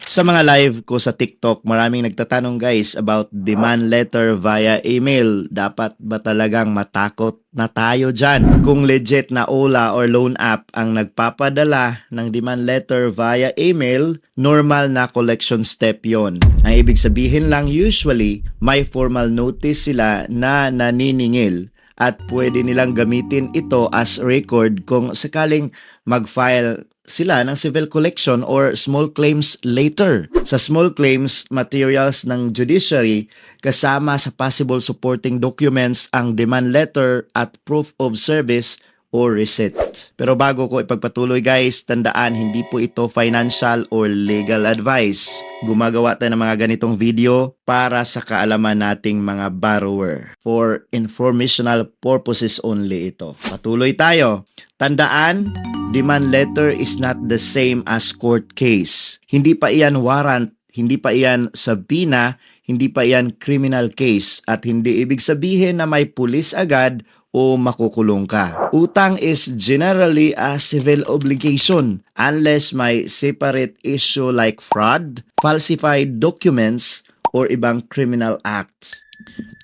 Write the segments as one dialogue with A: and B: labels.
A: Sa mga live ko sa TikTok, maraming nagtatanong guys about demand letter via email. Dapat ba talagang matakot na tayo dyan? Kung legit na OLA or loan app ang nagpapadala ng demand letter via email, normal na collection step yon. Ang ibig sabihin lang usually, may formal notice sila na naniningil at pwede nilang gamitin ito as record kung sakaling mag-file sila ng civil collection or small claims later. Sa small claims, materials ng judiciary kasama sa possible supporting documents ang demand letter at proof of service or receipt. Pero bago ko ipagpatuloy guys, tandaan hindi po ito financial or legal advice. Gumagawa tayo ng mga ganitong video para sa kaalaman nating mga borrower. For informational purposes only ito. Patuloy tayo. Tandaan, demand letter is not the same as court case. Hindi pa iyan warrant, hindi pa iyan subpoena, hindi pa iyan criminal case at hindi ibig sabihin na may pulis agad o makukulong ka. Utang is generally a civil obligation unless may separate issue like fraud, falsified documents, or ibang criminal acts.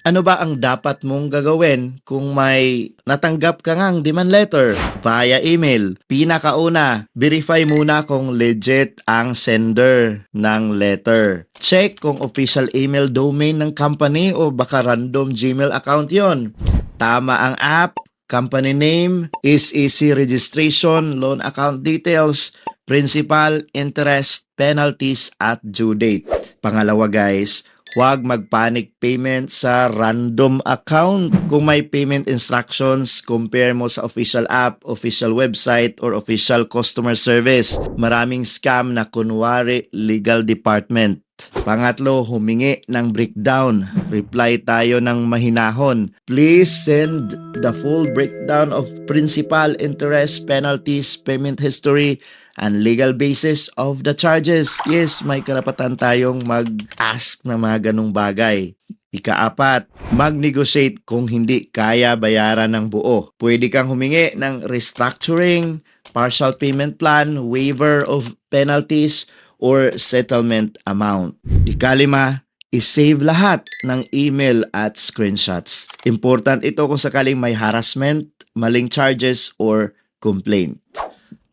A: Ano ba ang dapat mong gagawin kung may natanggap ka ngang demand letter via email? Pinakauna, verify muna kung legit ang sender ng letter. Check kung official email domain ng company o baka random Gmail account yon. Tama ang app, company name, SEC registration, loan account details, principal, interest, penalties at due date. Pangalawa guys, huwag mag-panic payment sa random account. Kung may payment instructions, compare mo sa official app, official website, or official customer service. Maraming scam na kunwari legal department. Pangatlo, humingi ng breakdown. Reply tayo ng mahinahon. Please send the full breakdown of principal, interest, penalties, payment history, and legal basis of the charges. Yes, may karapatan tayong mag-ask ng mga ganong bagay. Ikaapat, mag-negotiate kung hindi kaya bayaran ng buo. Pwede kang humingi ng restructuring, partial payment plan, waiver of penalties, or settlement amount. Ikalima, i-save lahat ng email at screenshots. Important ito kung sakaling may harassment, maling charges, or complaint.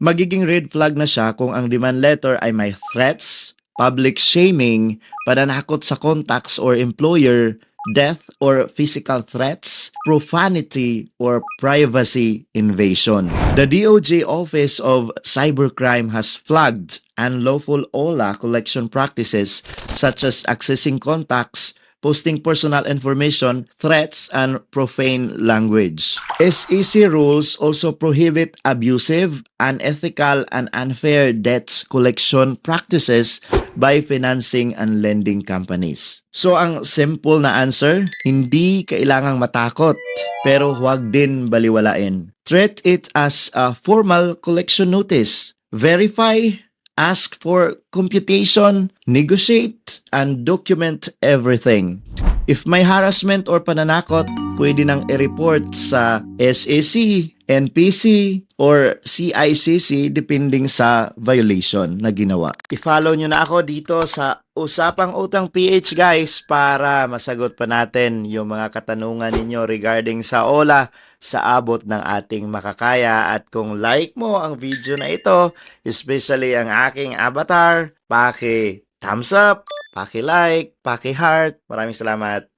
A: Magiging red flag na siya kung ang demand letter ay may threats, public shaming, pananakot sa contacts or employer, death or physical threats, profanity, or privacy invasion. The DOJ Office of Cybercrime has flagged unlawful OLA collection practices such as accessing contacts, posting personal information, threats, and profane language. SEC rules also prohibit abusive, unethical, and unfair debts collection practices by financing and lending companies. So ang simple na answer, hindi kailangang matakot, pero huwag din baliwalain. Treat it as a formal collection notice. Verify, ask for computation, negotiate, and document everything. If may harassment or pananakot, pwede nang i-report sa SEC, NPC, or CICC depending sa violation na ginawa. I-follow nyo na ako dito sa Usapang Utang PH guys para masagot pa natin yung mga katanungan ninyo regarding sa OLA sa abot ng ating makakaya. At kung like mo ang video na ito, especially ang aking avatar, paki thumbs up, paki like, paki heart. Maraming salamat.